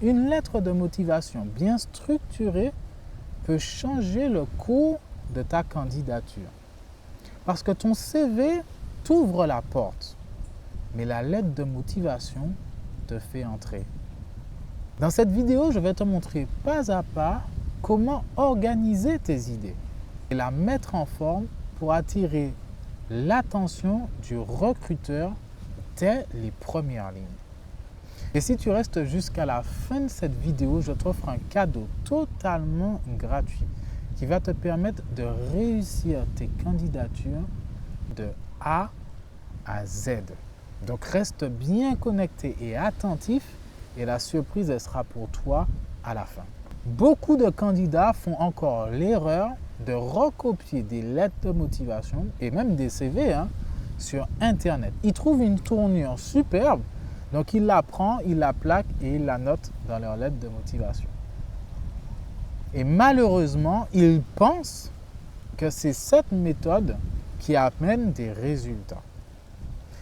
Une lettre de motivation bien structurée peut changer le cours de ta candidature. Parce que ton CV t'ouvre la porte, mais la lettre de motivation te fait entrer. Dans cette vidéo, je vais te montrer pas à pas comment organiser tes idées et la mettre en forme pour attirer l'attention du recruteur dès les premières lignes. Et si tu restes jusqu'à la fin de cette vidéo, je t'offre un cadeau totalement gratuit qui va te permettre de réussir tes candidatures de A à Z. Donc reste bien connecté et attentif et la surprise elle sera pour toi à la fin. Beaucoup de candidats font encore l'erreur de recopier des lettres de motivation et même des CV sur Internet. Ils trouvent une tournure superbe, donc ils la prennent, ils la plaquent et ils la notent dans leur lettre de motivation. Et malheureusement, ils pensent que c'est cette méthode qui amène des résultats.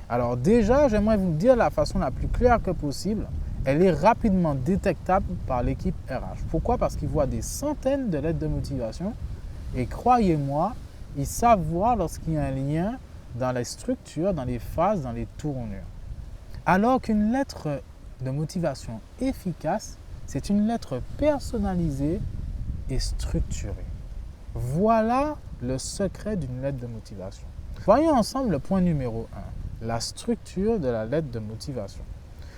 Alors déjà, j'aimerais vous dire de la façon la plus claire que possible, elle est rapidement détectable par l'équipe RH. Pourquoi? Parce qu'ils voient des centaines de lettres de motivation et croyez-moi, ils savent voir lorsqu'il y a un lien dans les structures, dans les phrases, dans les tournures. Alors qu'une lettre de motivation efficace, c'est une lettre personnalisée et structurée. Voilà le secret d'une lettre de motivation. Voyons ensemble le point numéro 1, la structure de la lettre de motivation.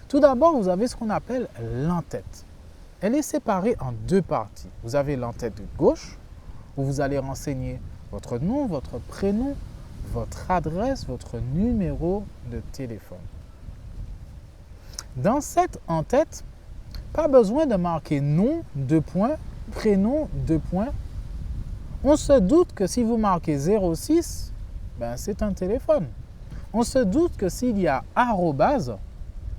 Tout d'abord, vous avez ce qu'on appelle l'entête. Elle est séparée en deux parties. Vous avez l'entête de gauche, où vous allez renseigner votre nom, votre prénom, votre adresse, votre numéro de téléphone. Dans cette en-tête, pas besoin de marquer nom, 2 points, prénom, 2 points. On se doute que si vous marquez 06, c'est un téléphone. On se doute que s'il y a arrobase,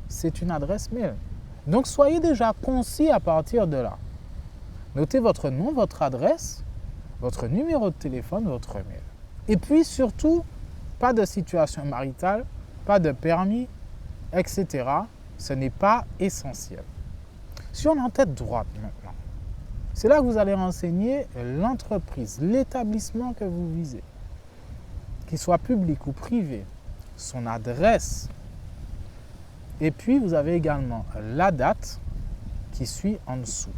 c'est une adresse mail. Donc soyez déjà concis à partir de là. Notez votre nom, votre adresse, votre numéro de téléphone, votre mail. Et puis surtout, pas de situation maritale, pas de permis, etc. Ce n'est pas essentiel. Sur l'entête droite maintenant, c'est là que vous allez renseigner l'entreprise, l'établissement que vous visez, qu'il soit public ou privé, son adresse. Et puis vous avez également la date qui suit en dessous.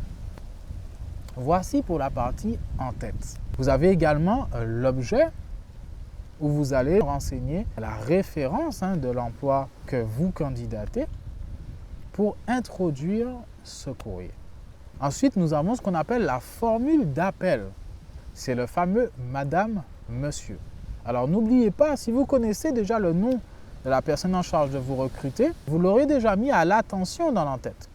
Voici pour la partie en tête. Vous avez également l'objet où vous allez renseigner la référence de l'emploi que vous candidatez pour introduire ce courrier. Ensuite, nous avons ce qu'on appelle la formule d'appel. C'est le fameux Madame, Monsieur. Alors n'oubliez pas, si vous connaissez déjà le nom de la personne en charge de vous recruter, vous l'aurez déjà mis à l'attention dans l'entête.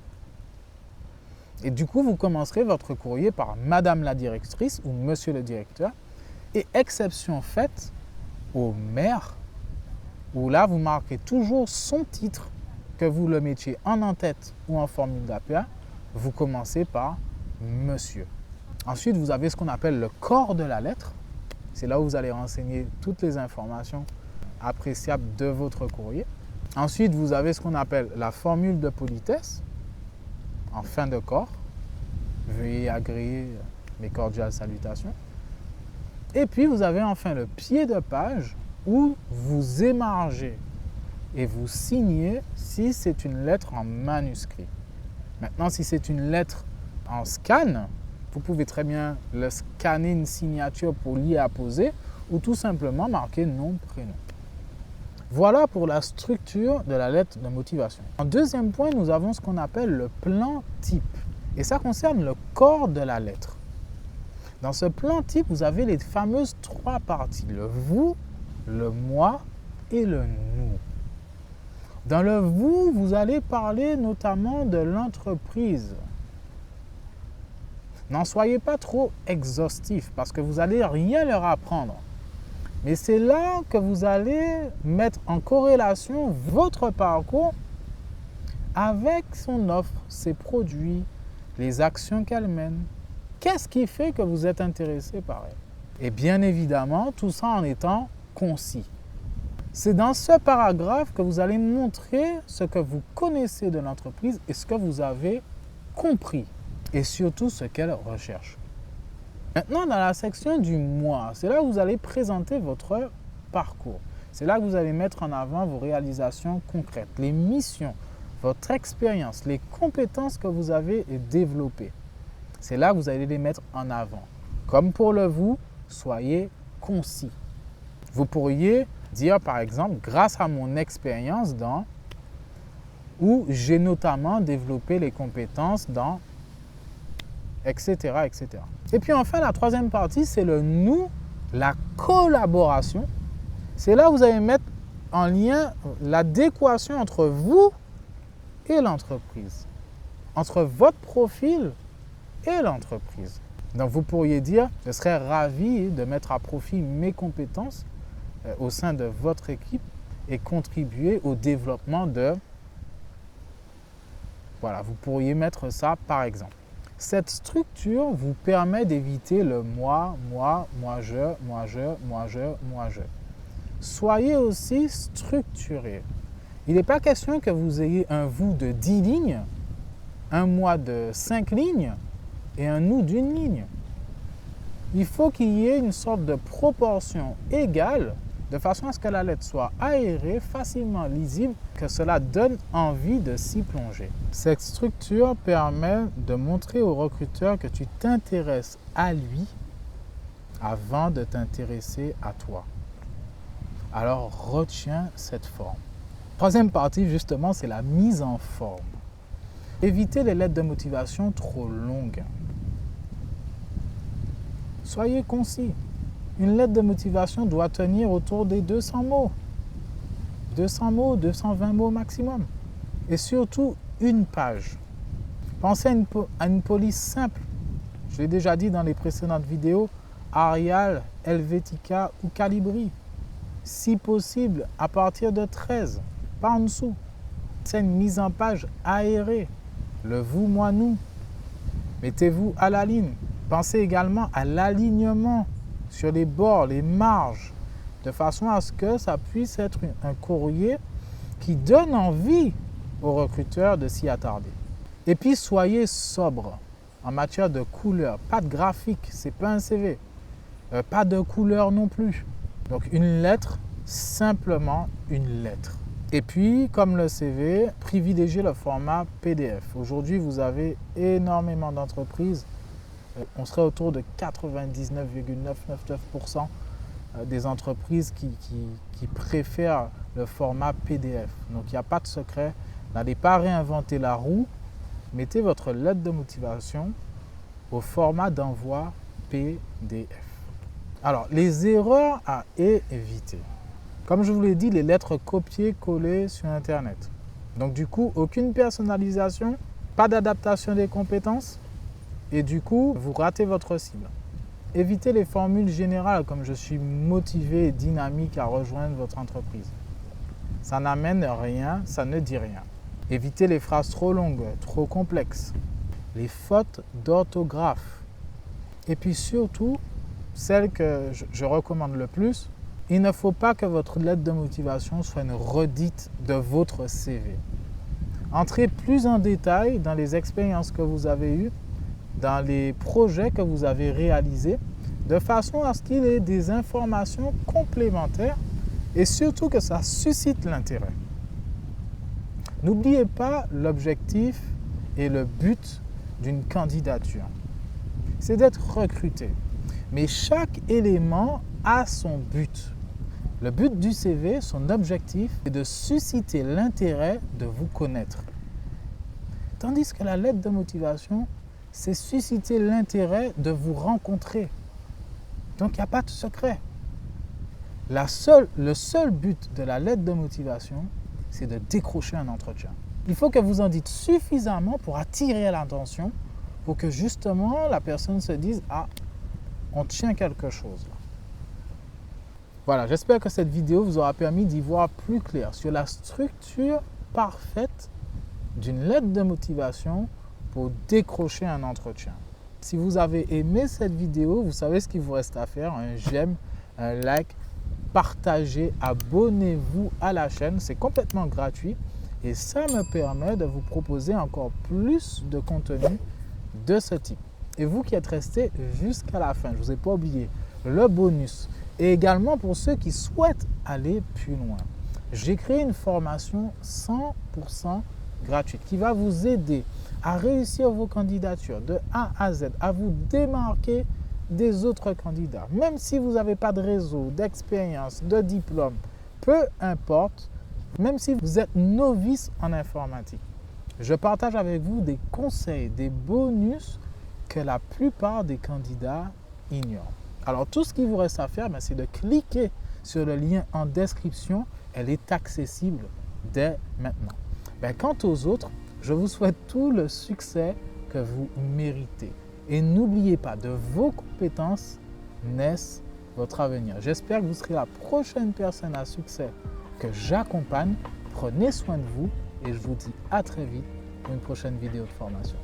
Et du coup, vous commencerez votre courrier par Madame la directrice ou Monsieur le directeur. Et exception faite au maire, où là, vous marquez toujours son titre, que vous le mettiez en en-tête ou en formule d'appel, vous commencez par Monsieur. Ensuite, vous avez ce qu'on appelle le corps de la lettre. C'est là où vous allez renseigner toutes les informations appréciables de votre courrier. Ensuite, vous avez ce qu'on appelle la formule de politesse en fin de corps. Veuillez agréer mes cordiales salutations. Et puis, vous avez enfin le pied de page où vous émargez et vous signez si c'est une lettre en manuscrit. Maintenant, si c'est une lettre en scan, vous pouvez très bien le scanner une signature pour l'y apposer ou tout simplement marquer nom, prénom. Voilà pour la structure de la lettre de motivation. En deuxième point, nous avons ce qu'on appelle le plan type. Et ça concerne le corps de la lettre. Dans ce plan type, vous avez les fameuses 3 parties, le vous, le moi et le nous. Dans le vous, vous allez parler notamment de l'entreprise. N'en soyez pas trop exhaustif parce que vous n'allez rien leur apprendre. Mais c'est là que vous allez mettre en corrélation votre parcours avec son offre, ses produits, les actions qu'elle mène. Qu'est-ce qui fait que vous êtes intéressé par elle? Et bien évidemment, tout ça en étant concis. C'est dans ce paragraphe que vous allez montrer ce que vous connaissez de l'entreprise et ce que vous avez compris et surtout ce qu'elle recherche. Maintenant, dans la section du moi, c'est là où vous allez présenter votre parcours. C'est là que vous allez mettre en avant vos réalisations concrètes, les missions, votre expérience, les compétences que vous avez développées. C'est là que vous allez les mettre en avant. Comme pour le vous, soyez concis. Vous pourriez dire par exemple, grâce à mon expérience dans, ou j'ai notamment développé les compétences dans, etc., etc. Et puis enfin, la troisième partie, c'est le nous, la collaboration. C'est là où vous allez mettre en lien l'adéquation entre vous et l'entreprise, entre votre profil et l'entreprise. Donc vous pourriez dire, je serais ravi de mettre à profit mes compétences au sein de votre équipe et contribuer au développement de... Voilà, vous pourriez mettre ça par exemple. Cette structure vous permet d'éviter le moi, je. Soyez aussi structuré. Il n'est pas question que vous ayez un vous de 10 lignes, un moi de 5 lignes et un nous d'une ligne. Il faut qu'il y ait une sorte de proportion égale de façon à ce que la lettre soit aérée, facilement lisible, que cela donne envie de s'y plonger. Cette structure permet de montrer au recruteur que tu t'intéresses à lui avant de t'intéresser à toi. Alors retiens cette forme. Troisième partie, justement, c'est la mise en forme. Évitez les lettres de motivation trop longues. Soyez concis. Une lettre de motivation doit tenir autour des 200 mots. 200 mots, 220 mots maximum. Et surtout, une page. Pensez à une police simple. Je l'ai déjà dit dans les précédentes vidéos, Arial, Helvetica ou Calibri. Si possible, à partir de 13, pas en dessous. C'est une mise en page aérée. Le vous, moi, nous. Mettez-vous à la ligne. Pensez également à l'alignement sur les bords, les marges, de façon à ce que ça puisse être un courrier qui donne envie aux recruteurs de s'y attarder. Et puis, soyez sobre en matière de couleur. Pas de graphique, c'est pas un CV. Pas de couleur non plus. Donc, une lettre, simplement une lettre. Et puis, comme le CV, privilégiez le format PDF. Aujourd'hui, vous avez énormément d'entreprises. On serait autour de 99,999% des entreprises qui préfèrent le format PDF. Donc, il n'y a pas de secret. N'allez pas réinventer la roue. Mettez votre lettre de motivation au format d'envoi PDF. Alors, les erreurs à éviter. Comme je vous l'ai dit, les lettres copiées-collées sur Internet. Donc, du coup, aucune personnalisation, pas d'adaptation des compétences. Et du coup, vous ratez votre cible. Évitez les formules générales comme « je suis motivé et dynamique à rejoindre votre entreprise ». Ça n'amène rien, ça ne dit rien. Évitez les phrases trop longues, trop complexes. Les fautes d'orthographe. Et puis surtout, celle que je recommande le plus, il ne faut pas que votre lettre de motivation soit une redite de votre CV. Entrez plus en détail dans les expériences que vous avez eues, dans les projets que vous avez réalisés, de façon à ce qu'il y ait des informations complémentaires et surtout que ça suscite l'intérêt. N'oubliez pas l'objectif et le but d'une candidature. C'est d'être recruté. Mais chaque élément a son but. Le but du CV, son objectif, est de susciter l'intérêt de vous connaître. Tandis que la lettre de motivation, c'est susciter l'intérêt de vous rencontrer. Donc, il n'y a pas de secret. Le seul but de la lettre de motivation, c'est de décrocher un entretien. Il faut que vous en dites suffisamment pour attirer l'attention, pour que justement la personne se dise « Ah, on tient quelque chose là ». Voilà, j'espère que cette vidéo vous aura permis d'y voir plus clair sur la structure parfaite d'une lettre de motivation pour décrocher un entretien. Si vous avez aimé cette vidéo, vous savez ce qu'il vous reste à faire, un j'aime, un like, partagez, abonnez-vous à la chaîne, c'est complètement gratuit. Et ça me permet de vous proposer encore plus de contenu de ce type. Et vous qui êtes restés jusqu'à la fin, je ne vous ai pas oublié le bonus. Et également pour ceux qui souhaitent aller plus loin. J'ai créé une formation 100% gratuite qui va vous aider à réussir vos candidatures de A à Z, à vous démarquer des autres candidats. Même si vous n'avez pas de réseau, d'expérience, de diplôme, peu importe, même si vous êtes novice en informatique, je partage avec vous des conseils, des bonus que la plupart des candidats ignorent. Alors, tout ce qu'il vous reste à faire, c'est de cliquer sur le lien en description. Elle est accessible dès maintenant. Quant aux autres, je vous souhaite tout le succès que vous méritez. Et n'oubliez pas, de vos compétences naissent votre avenir. J'espère que vous serez la prochaine personne à succès que j'accompagne. Prenez soin de vous et je vous dis à très vite pour une prochaine vidéo de formation.